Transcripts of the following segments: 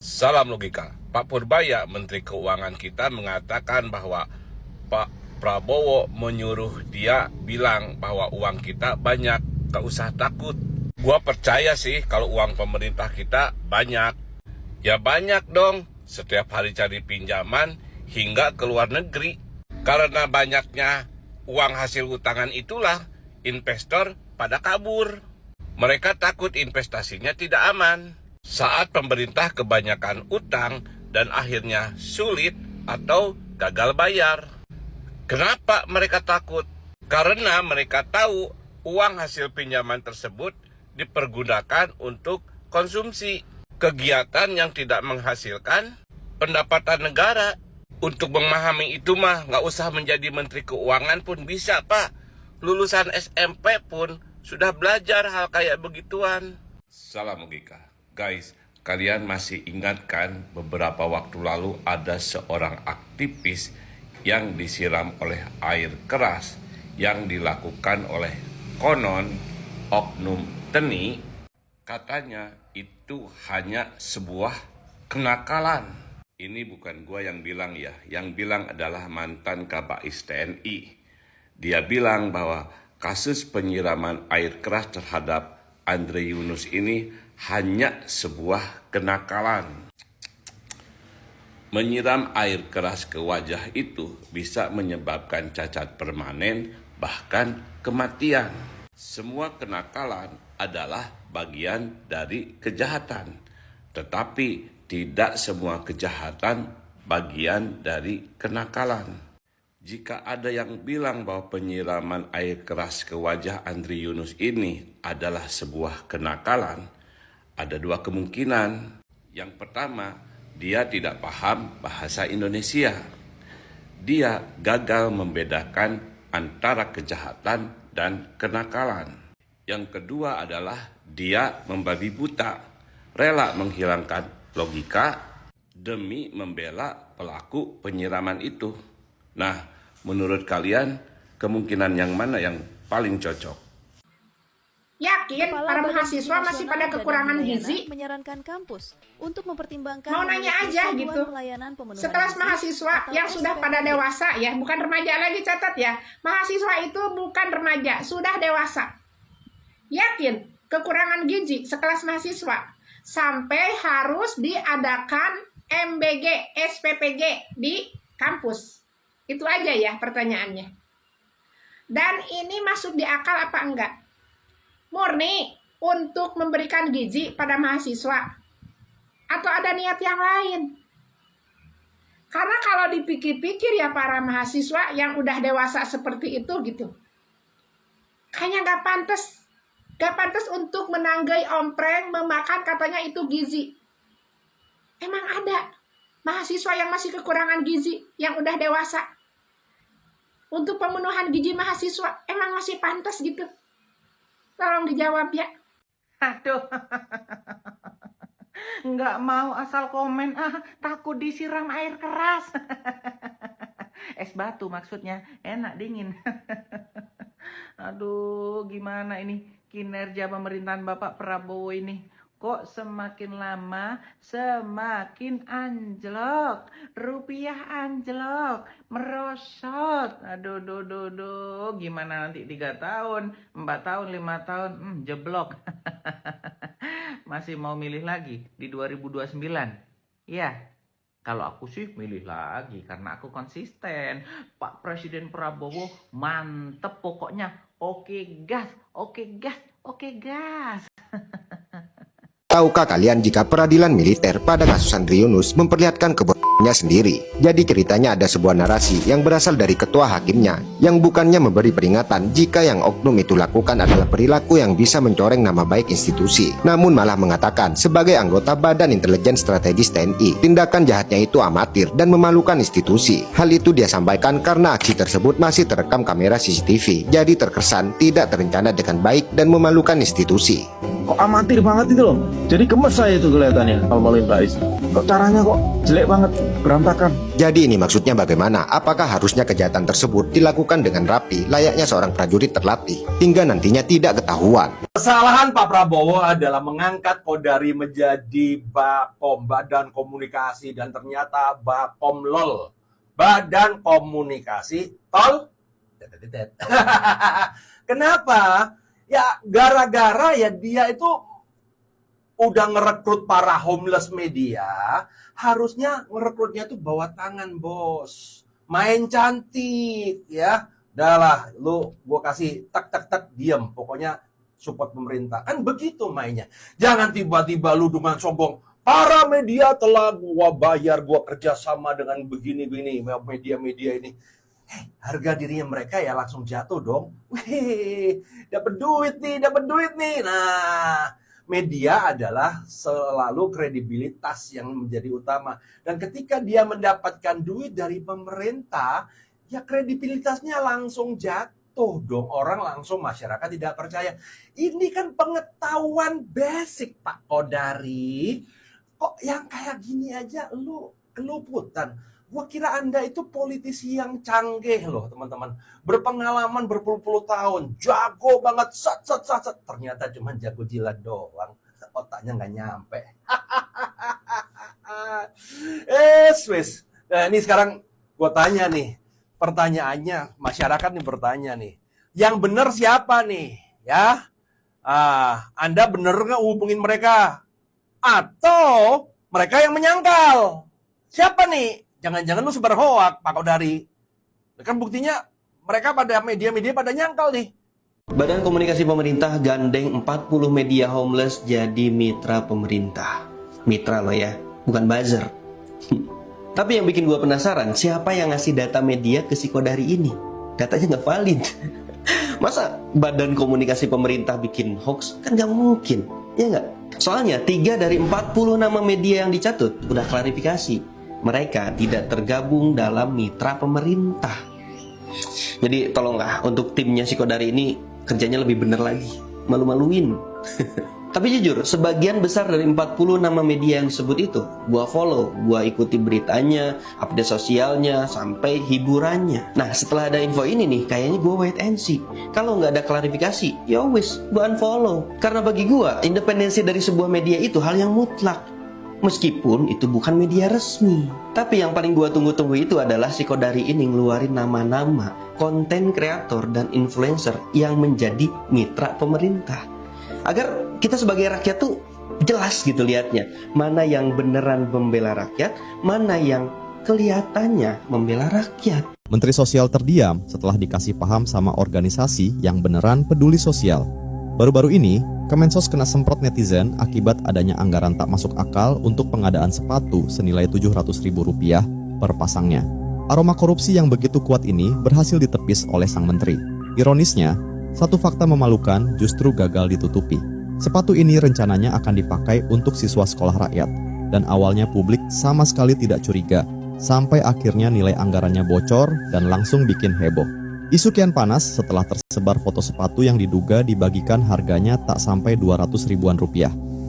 Salam logika. Pak Purbaya, Menteri Keuangan kita, mengatakan bahwa Pak Prabowo menyuruh dia bilang bahwa uang kita banyak, gak usah takut. Gua percaya sih kalau uang pemerintah kita banyak. Ya banyak dong, setiap hari cari pinjaman hingga ke luar negeri. Karena banyaknya uang hasil utangan itulah investor pada kabur. Mereka takut investasinya tidak aman. Saat pemerintah kebanyakan utang dan akhirnya sulit atau gagal bayar. Kenapa mereka takut? Karena mereka tahu uang hasil pinjaman tersebut dipergunakan untuk konsumsi, kegiatan yang tidak menghasilkan pendapatan negara. Untuk memahami itu mah nggak usah menjadi Menteri Keuangan pun bisa, Pak. Lulusan SMP pun sudah belajar hal kayak begituan. Salam logika. Guys, kalian masih ingat kan beberapa waktu lalu ada seorang aktivis yang disiram oleh air keras yang dilakukan oleh konon oknum TNI? Katanya itu hanya sebuah kenakalan. Ini bukan gua yang bilang ya, yang bilang adalah mantan Kabais TNI. Dia bilang bahwa kasus penyiraman air keras terhadap Andre Yunus ini hanya sebuah kenakalan. Menyiram air keras ke wajah itu bisa menyebabkan cacat permanen, bahkan kematian. Semua kenakalan adalah bagian dari kejahatan, tetapi tidak semua kejahatan bagian dari kenakalan. Jika ada yang bilang bahwa penyiraman air keras ke wajah Andre Yunus ini adalah sebuah kenakalan, ada dua kemungkinan. Yang pertama, dia tidak paham bahasa Indonesia. Dia gagal membedakan antara kejahatan dan kenakalan. Yang kedua adalah dia membabi buta, rela menghilangkan logika demi membela pelaku penyiraman itu. Nah, menurut kalian kemungkinan yang mana yang paling cocok? Yakin para mahasiswa masih pada kekurangan gizi? Menyarankan kampus untuk mempertimbangkan Mau nanya aja gitu. Sekelas mahasiswa yang sudah pada dewasa ya, bukan remaja lagi, catat ya. Mahasiswa itu bukan remaja, sudah dewasa. Yakin kekurangan gizi sekelas mahasiswa sampai harus diadakan MBG, SPPG di kampus. Itu aja ya pertanyaannya. Dan ini masuk di akal apa enggak? Murni untuk memberikan gizi pada mahasiswa atau ada niat yang lain? Karena kalau dipikir-pikir ya para mahasiswa yang udah dewasa seperti itu gitu, kayaknya nggak pantas untuk menanggai ompreng memakan katanya itu gizi. Emang ada mahasiswa yang masih kekurangan gizi yang udah dewasa? Untuk pemenuhan gizi mahasiswa emang masih pantas gitu? Tolong dijawab ya. Aduh, nggak mau asal komen, takut disiram air keras. Es batu maksudnya, enak dingin. Aduh, gimana ini kinerja pemerintahan Bapak Prabowo ini? Kok semakin lama semakin anjlok, rupiah anjlok, merosot. Aduh, gimana nanti 3 tahun, 4 tahun, 5 tahun, jeblok. Masih mau milih lagi di 2029? Ya, kalau aku sih milih lagi karena aku konsisten. Pak Presiden Prabowo mantep pokoknya. Oke gas, oke gas, oke gas. Tahukah kalian jika peradilan militer pada kasus Andre Yunus memperlihatkan kebodohannya sendiri? Jadi ceritanya ada sebuah narasi yang berasal dari ketua hakimnya yang bukannya memberi peringatan jika yang oknum itu lakukan adalah perilaku yang bisa mencoreng nama baik institusi, namun malah mengatakan sebagai anggota Badan Intelijen Strategis TNI, tindakan jahatnya itu amatir dan memalukan institusi. Hal itu dia sampaikan karena aksi tersebut masih terekam kamera CCTV, jadi terkesan tidak terencana dengan baik dan memalukan institusi. kok amatir banget itu loh. Jadi gemes saya itu kelihatannya kalau Marlin Rais. Kok caranya kok jelek banget, berantakan. Jadi ini maksudnya bagaimana? Apakah harusnya kejahatan tersebut dilakukan dengan rapi layaknya seorang prajurit terlatih hingga nantinya tidak ketahuan? Kesalahan Pak Prabowo adalah mengangkat Kodari menjadi Bakom, Badan Komunikasi, dan ternyata Bakom LOL, Badan Komunikasi Tol. Kenapa? Ya gara-gara ya dia itu udah ngerekrut para homeless media, harusnya ngerekrutnya tuh bawa tangan, bos. Main cantik ya. Dahlah, gua kasih tak diem, pokoknya support pemerintah. Kan begitu mainnya. Jangan tiba-tiba lu dengan sombong, para media telah gua bayar, gua kerjasama dengan begini-begini media-media ini. Harga dirinya mereka ya langsung jatuh dong. Wih, dapat duit nih. Nah, media adalah selalu kredibilitas yang menjadi utama. Dan ketika dia mendapatkan duit dari pemerintah, ya kredibilitasnya langsung jatuh dong. Orang langsung, masyarakat tidak percaya. Ini kan pengetahuan basic, Pak Kodari. Kok yang kayak gini aja lu keluputan? Gua kira Anda itu politisi yang canggih loh, teman-teman. Berpengalaman berpuluh-puluh tahun, jago banget, sat. Ternyata cuma jago jilat doang, otaknya nggak nyampe. Wes. Nah, ini sekarang gua tanya nih, pertanyaannya, masyarakat nih bertanya nih, yang benar siapa nih, ya? Anda bener nggak hubungin mereka? Atau mereka yang menyangkal? Siapa nih? Jangan-jangan lu sebar hoak, Pak Kodari. Kan buktinya mereka pada media-media pada nyangkal nih. Badan Komunikasi Pemerintah gandeng 40 media homeless jadi mitra pemerintah. Mitra loh ya, bukan buzzer. Tapi yang bikin gue penasaran, siapa yang ngasih data media ke si Kodari ini? Datanya nggak valid. Masa Badan Komunikasi Pemerintah bikin hoax? Kan nggak mungkin, ya nggak? Soalnya 3 dari 40 nama media yang dicatut udah klarifikasi. Mereka tidak tergabung dalam mitra pemerintah. Jadi tolonglah untuk timnya si Kodari ini kerjanya lebih bener lagi. Malu-maluin. Tapi jujur, sebagian besar dari 40 nama media yang disebut itu gua follow, gua ikuti beritanya, update sosialnya, sampai hiburannya. Nah setelah ada info ini nih, kayaknya gua wait and see. Kalau nggak ada klarifikasi, ya wis, gua unfollow. Karena bagi gua, independensi dari sebuah media itu hal yang mutlak. Meskipun itu bukan media resmi. Tapi yang paling gua tunggu-tunggu itu adalah si Kodari ini ngeluarin nama-nama konten kreator dan influencer yang menjadi mitra pemerintah. Agar kita sebagai rakyat tuh jelas gitu lihatnya. Mana yang beneran membela rakyat, mana yang kelihatannya membela rakyat. Menteri Sosial terdiam setelah dikasih paham sama organisasi yang beneran peduli sosial. Baru-baru ini, Kemensos kena semprot netizen akibat adanya anggaran tak masuk akal untuk pengadaan sepatu senilai Rp700.000 per pasangnya. Aroma korupsi yang begitu kuat ini berhasil ditepis oleh sang menteri. Ironisnya, satu fakta memalukan justru gagal ditutupi. Sepatu ini rencananya akan dipakai untuk siswa sekolah rakyat, dan awalnya publik sama sekali tidak curiga, sampai akhirnya nilai anggarannya bocor dan langsung bikin heboh. Isu kian panas setelah tersebar foto sepatu yang diduga dibagikan harganya tak sampai Rp200.000-an.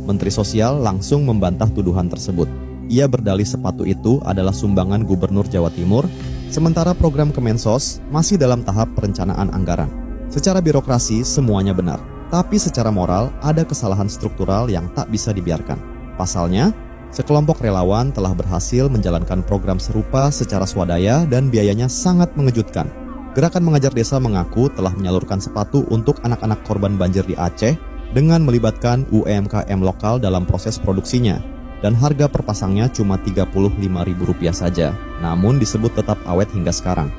Menteri Sosial langsung membantah tuduhan tersebut. Ia berdalih sepatu itu adalah sumbangan Gubernur Jawa Timur, sementara program Kemensos masih dalam tahap perencanaan anggaran. Secara birokrasi semuanya benar, tapi secara moral ada kesalahan struktural yang tak bisa dibiarkan. Pasalnya, sekelompok relawan telah berhasil menjalankan program serupa secara swadaya dan biayanya sangat mengejutkan. Gerakan Mengajar Desa mengaku telah menyalurkan sepatu untuk anak-anak korban banjir di Aceh dengan melibatkan UMKM lokal dalam proses produksinya, dan harga per pasangnya cuma Rp35.000 saja, namun disebut tetap awet hingga sekarang.